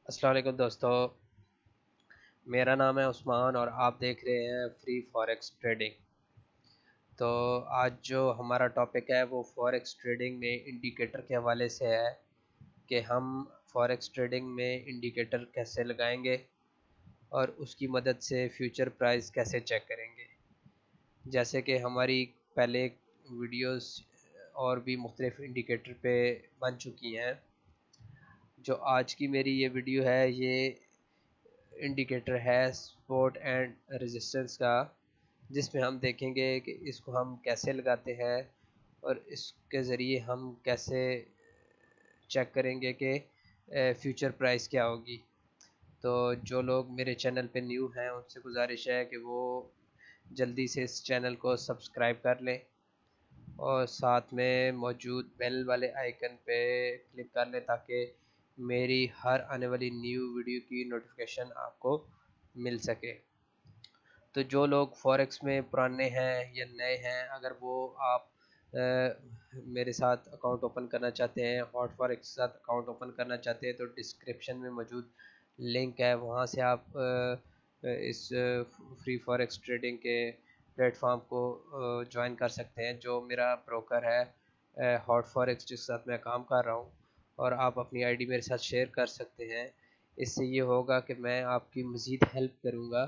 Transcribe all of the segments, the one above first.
अस्सलाम वालेकुम दोस्तों, मेरा नाम है उस्मान और आप देख रहे हैं फ्री फॉरेक्स ट्रेडिंग। तो आज जो हमारा टॉपिक है वो फॉरेक्स ट्रेडिंग में इंडिकेटर के हवाले से है कि हम फॉरेक्स ट्रेडिंग में इंडिकेटर कैसे लगाएंगे और उसकी मदद से फ्यूचर प्राइस कैसे चेक करेंगे। जैसे कि हमारी पहले वीडियोस और भी मुख्तलिफ इंडिकेटर पे बन चुकी हैं। जो आज की मेरी ये वीडियो है ये इंडिकेटर है सपोर्ट एंड रेजिस्टेंस का, जिसमें हम देखेंगे कि इसको हम कैसे लगाते हैं और इसके ज़रिए हम कैसे चेक करेंगे कि फ्यूचर प्राइस क्या होगी। तो जो लोग मेरे चैनल पे न्यू हैं उनसे गुजारिश है कि वो जल्दी से इस चैनल को सब्सक्राइब कर लें और साथ में मौजूद बेल वाले आइकन पे क्लिक कर लें ताकि मेरी हर आने वाली न्यू वीडियो की नोटिफिकेशन आपको मिल सके। तो जो लोग फॉरेक्स में पुराने हैं या नए हैं, अगर वो आप मेरे साथ अकाउंट ओपन करना चाहते हैं, हॉट फॉरेक्स के साथ अकाउंट ओपन करना चाहते हैं, तो डिस्क्रिप्शन में मौजूद लिंक है, वहाँ से आप इस फ्री फॉरेक्स ट्रेडिंग के प्लेटफॉर्म को ज्वाइन कर सकते हैं। जो मेरा ब्रोकर है हॉट फॉरेक्स, जिसके साथ मैं काम कर रहा हूँ, और आप अपनी आईडी मेरे साथ शेयर कर सकते हैं। इससे ये होगा कि मैं आपकी मज़ीद हेल्प करूँगा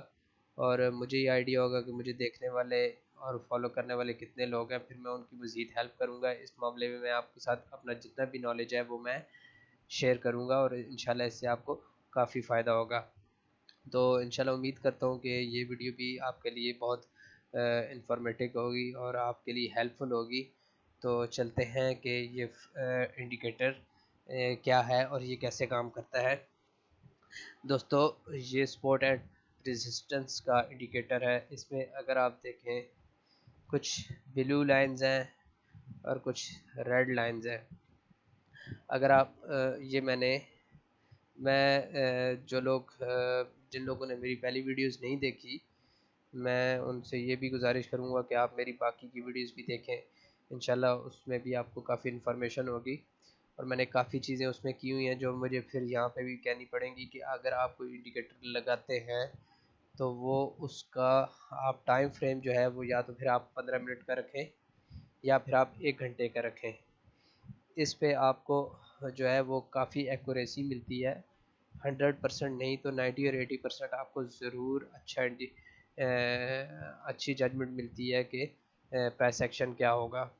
और मुझे ये आइडिया होगा कि मुझे देखने वाले और फॉलो करने वाले कितने लोग हैं, फिर मैं उनकी मज़ीद हेल्प करूँगा। इस मामले में मैं आपके साथ अपना जितना भी नॉलेज है वो मैं शेयर करूँगा और इंशाल्लाह इससे आपको काफ़ी फ़ायदा होगा। तो इंशाल्लाह उम्मीद करता हूँ कि ये वीडियो भी आपके लिए बहुत इंफॉर्मेटिव होगी और आपके लिए हेल्पफुल होगी। तो चलते हैं कि ये इंडिकेटर क्या है और ये कैसे काम करता है। दोस्तों, ये सपोर्ट एंड रेजिस्टेंस का इंडिकेटर है। इसमें अगर आप देखें, कुछ ब्लू लाइंस हैं और कुछ रेड लाइंस हैं। अगर आप ये जो लोग जिन लोगों ने मेरी पहली वीडियोस नहीं देखी, मैं उनसे ये भी गुजारिश करूँगा कि आप मेरी बाकी की वीडियोस भी देखें। इंशाल्लाह उसमें भी आपको काफ़ी इन्फॉर्मेशन होगी और मैंने काफ़ी चीज़ें उसमें की हुई हैं जो मुझे फिर यहाँ पे भी कहनी पड़ेंगी कि अगर आप कोई इंडिकेटर लगाते हैं तो वो उसका आप टाइम फ्रेम जो है वो या तो फिर आप 15 मिनट का रखें या फिर आप 1 घंटे का रखें। इस पे आपको जो है वो काफ़ी एक्यूरेसी मिलती है। 100% नहीं तो 90 और 80% आपको ज़रूर अच्छी जजमेंट मिलती है कि प्राइस एक्शन क्या होगा।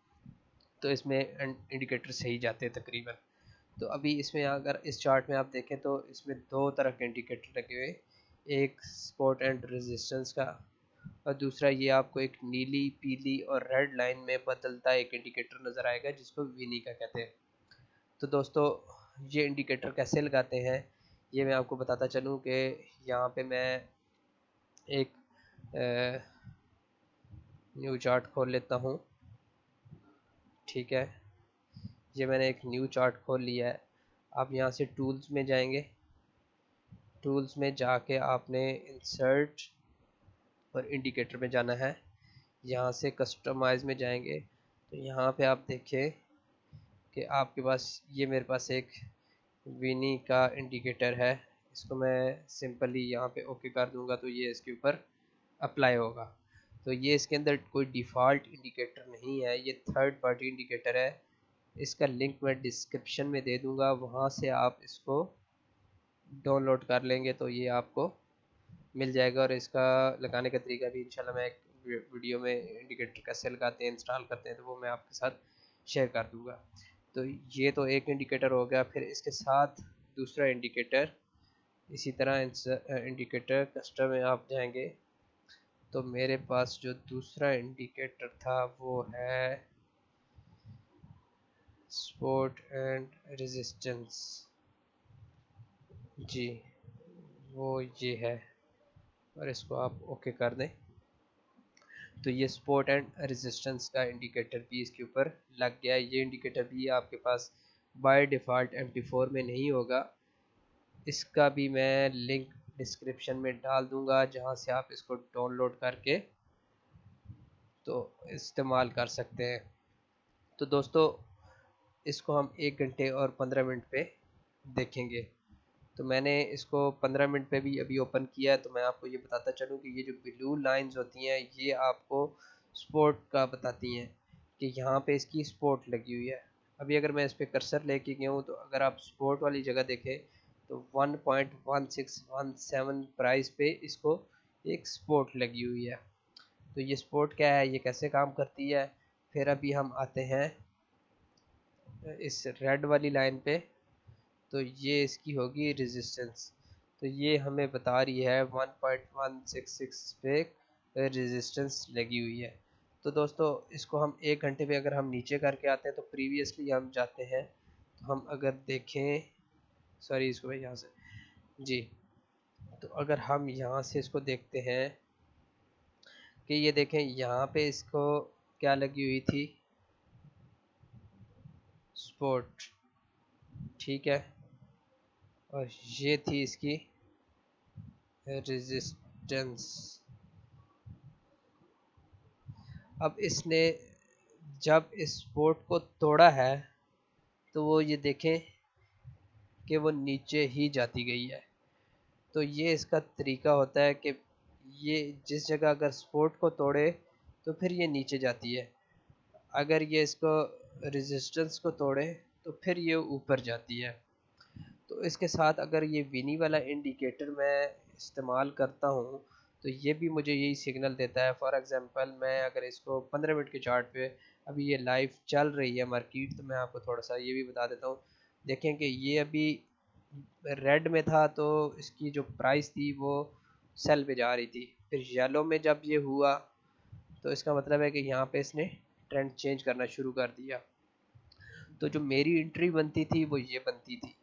तो इसमें इंडिकेटर सही जाते हैं तकरीबन। तो अभी इसमें अगर इस चार्ट में आप देखें तो इसमें दो तरह के इंडिकेटर लगे हुए, एक सपोर्ट एंड रेजिस्टेंस का और दूसरा ये आपको एक नीली, पीली और रेड लाइन में बदलता एक इंडिकेटर नज़र आएगा जिसको विनी का कहते हैं। तो दोस्तों, ये इंडिकेटर कैसे लगाते हैं ये मैं आपको बताता चलूँ कि यहाँ पे मैं एक न्यू चार्ट खोल लेता हूँ। ठीक है, ये मैंने एक न्यू चार्ट खोल लिया है। आप यहाँ से टूल्स में जाएंगे, टूल्स में जाके आपने इंसर्ट और इंडिकेटर में जाना है। यहाँ से कस्टमाइज में जाएंगे तो यहाँ पे आप देखें कि आपके पास ये मेरे पास एक विनी का इंडिकेटर है। इसको मैं सिंपली यहाँ पे ओके कर दूंगा तो ये इसके ऊपर अप्लाई होगा। तो ये इसके अंदर कोई डिफ़ॉल्ट इंडिकेटर नहीं है, ये थर्ड पार्टी इंडिकेटर है। इसका लिंक मैं डिस्क्रिप्शन में दे दूंगा, वहाँ से आप इसको डाउनलोड कर लेंगे तो ये आपको मिल जाएगा। और इसका लगाने का तरीका भी इंशाल्लाह मैं एक वीडियो में इंडिकेटर कैसे लगाते हैं, इंस्टॉल करते हैं, तो वो मैं आपके साथ शेयर कर दूंगा। तो ये तो एक इंडिकेटर हो गया। फिर इसके साथ दूसरा इंडिकेटर, इसी तरह इंडिकेटर कस्टम में आप जाएंगे तो मेरे पास जो दूसरा इंडिकेटर था वो है सपोर्ट एंड रेजिस्टेंस। जी, वो ये है और इसको आप ओके कर दें तो ये सपोर्ट एंड रेजिस्टेंस का इंडिकेटर भी इसके ऊपर लग गया है। ये इंडिकेटर भी आपके पास बाय डिफ़ॉल्ट MT4 में नहीं होगा। इसका भी मैं लिंक डिस्क्रिप्शन में डाल दूंगा जहां से आप इसको डाउनलोड करके तो इस्तेमाल कर सकते हैं। तो दोस्तों, इसको हम 1 घंटे और 15 मिनट पे देखेंगे। तो मैंने इसको 15 मिनट पे भी अभी ओपन किया है। तो मैं आपको ये बताता चलूँ कि ये जो ब्लू लाइंस होती हैं ये आपको स्पोर्ट का बताती हैं कि यहाँ पे इसकी स्पोर्ट लगी हुई है। अभी अगर मैं इस पर कर्सर लेके गया हूँ तो अगर आप स्पोर्ट वाली जगह देखें तो 1.1617 प्राइस पे इसको एक स्पोर्ट लगी हुई है। तो ये स्पोर्ट क्या है, ये कैसे काम करती है। फिर अभी हम आते हैं इस रेड वाली लाइन पे, तो ये इसकी होगी रेजिस्टेंस। तो ये हमें बता रही है 1.166 पे रेजिस्टेंस लगी हुई है। तो दोस्तों इसको हम 1 घंटे पे अगर हम नीचे करके आते हैं तो प्रीवियसली हम जाते हैं, तो हम अगर देखें, सॉरी इसको भाई यहाँ से जी, तो अगर हम यहाँ से इसको देखते हैं कि ये देखें यहाँ पे इसको क्या लगी हुई थी, स्पोर्ट, ठीक है, और ये थी इसकी रेजिस्टेंस। अब इसने जब इस स्पोर्ट को तोड़ा है तो वो ये देखें कि वो नीचे ही जाती गई है। तो ये इसका तरीका होता है कि ये जिस जगह अगर स्पोर्ट को तोड़े तो फिर ये नीचे जाती है, अगर ये इसको रेजिस्टेंस को तोड़े तो फिर ये ऊपर जाती है। तो इसके साथ अगर ये विनी वाला इंडिकेटर मैं इस्तेमाल करता हूँ तो ये भी मुझे यही सिग्नल देता है। फॉर एग्जांपल मैं अगर इसको 15 मिनट के चार्ट पे, अभी ये लाइव चल रही है मार्केट, तो मैं आपको थोड़ा सा ये भी बता देता हूँ। देखें कि ये अभी रेड में था तो इसकी जो प्राइस थी वो सेल पे जा रही थी, फिर येलो में जब ये हुआ तो इसका मतलब है कि यहाँ पे इसने ट्रेंड चेंज करना शुरू कर दिया। तो जो मेरी एंट्री बनती थी वो ये बनती थी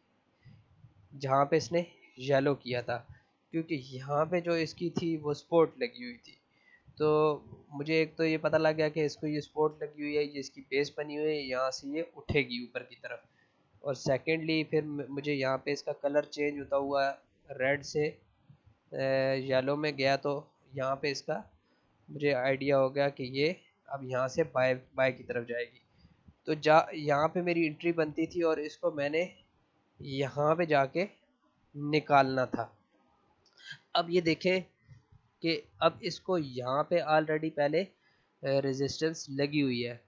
जहाँ पे इसने येलो किया था, क्योंकि यहाँ पे जो इसकी थी वो स्पोर्ट लगी हुई थी। तो मुझे एक तो ये पता लग गया कि इसको ये स्पोर्ट लगी हुई है, ये इसकी बेस बनी हुई है, यहाँ से ये उठेगी ऊपर की तरफ। और सेकेंडली फिर मुझे यहाँ पे इसका कलर चेंज होता हुआ रेड से येलो में गया, तो यहाँ पे इसका मुझे आइडिया हो गया कि ये अब यहाँ से बाय बाय की तरफ जाएगी। तो यहाँ पे मेरी एंट्री बनती थी और इसको मैंने यहाँ पे जाके निकालना था। अब ये देखें कि अब इसको यहाँ पे ऑलरेडी पहले रेजिस्टेंस लगी हुई है,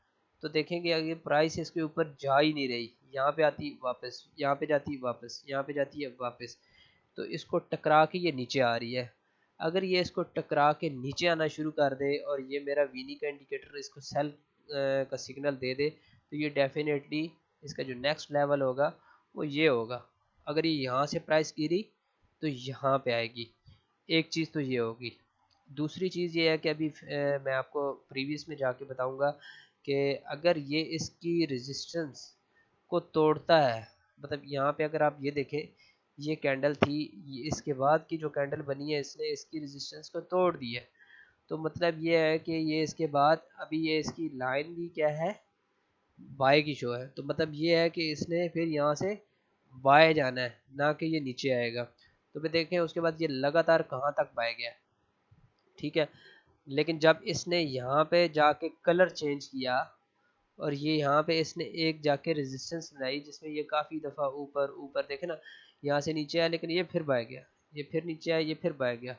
तो देखेंगे अगर प्राइस इसके ऊपर जा ही नहीं रही, यहाँ पे आती वापस, यहाँ पे जाती वापस, यहाँ पे जाती है वापस, तो इसको टकरा के ये नीचे आ रही है। अगर ये इसको टकरा के नीचे आना शुरू कर दे और ये मेरा वीनी का इंडिकेटर इसको सेल का सिग्नल दे दे, तो ये डेफिनेटली इसका जो नेक्स्ट लेवल होगा वो ये होगा। अगर ये यहाँ से प्राइस गिरी तो यहाँ पे आएगी, एक चीज़ तो ये होगी। दूसरी चीज़ ये है कि अभी मैं आपको प्रीवियस में जाके बताऊंगा कि अगर ये इसकी रेजिस्टेंस को तोड़ता है, मतलब यहाँ पे अगर आप ये देखें ये कैंडल थी, ये इसके बाद की जो कैंडल बनी है इसने इसकी रेजिस्टेंस को तोड़ दी है। तो मतलब ये है कि ये इसके बाद अभी ये इसकी लाइन भी क्या है, बाय की शो है। तो मतलब ये है कि इसने फिर यहाँ से बाय जाना है, ना कि ये नीचे आएगा। तो फिर देखें उसके बाद ये लगातार कहाँ तक बाय गया, ठीक है। लेकिन जब इसने यहाँ पे जाके कलर चेंज किया और ये यहाँ पे इसने एक जाके रेजिस्टेंस बनाई जिसमें ये काफ़ी दफ़ा ऊपर ऊपर देखे ना, यहाँ से नीचे आया लेकिन ये फिर बाय गया, ये फिर नीचे आया, ये फिर बाय गया।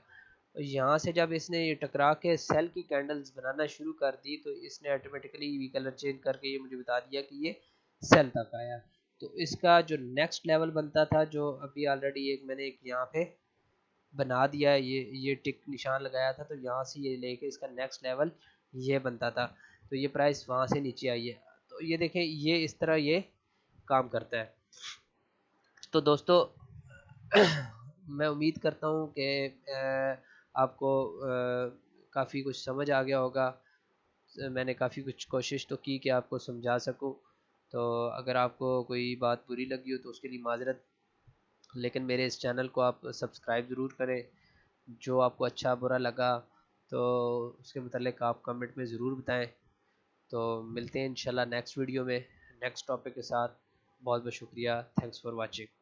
और यहाँ से जब इसने ये टकरा के सेल की कैंडल्स बनाना शुरू कर दी तो इसने ऑटोमेटिकली कलर चेंज करके ये मुझे बता दिया कि ये सेल तक आया। तो इसका जो नेक्स्ट लेवल बनता था, जो अभी ऑलरेडी एक मैंने एक यहाँ पे बना दिया है, ये टिक निशान लगाया था, तो यहाँ से ये लेके इसका नेक्स्ट लेवल ये बनता था। तो ये प्राइस वहाँ से नीचे आई है। तो ये देखें ये इस तरह ये काम करता है। तो दोस्तों मैं उम्मीद करता हूँ कि आपको काफ़ी कुछ समझ आ गया होगा। मैंने काफ़ी कुछ कोशिश तो की कि आपको समझा सकूँ। तो अगर आपको कोई बात बुरी लगी हो तो उसके लिए माजरत, लेकिन मेरे इस चैनल को आप सब्सक्राइब ज़रूर करें। जो आपको अच्छा बुरा लगा तो उसके मतलब आप कमेंट में ज़रूर बताएं। तो मिलते हैं इंशाल्लाह नेक्स्ट वीडियो में नेक्स्ट टॉपिक के साथ। बहुत बहुत शुक्रिया, थैंक्स फॉर वाचिंग।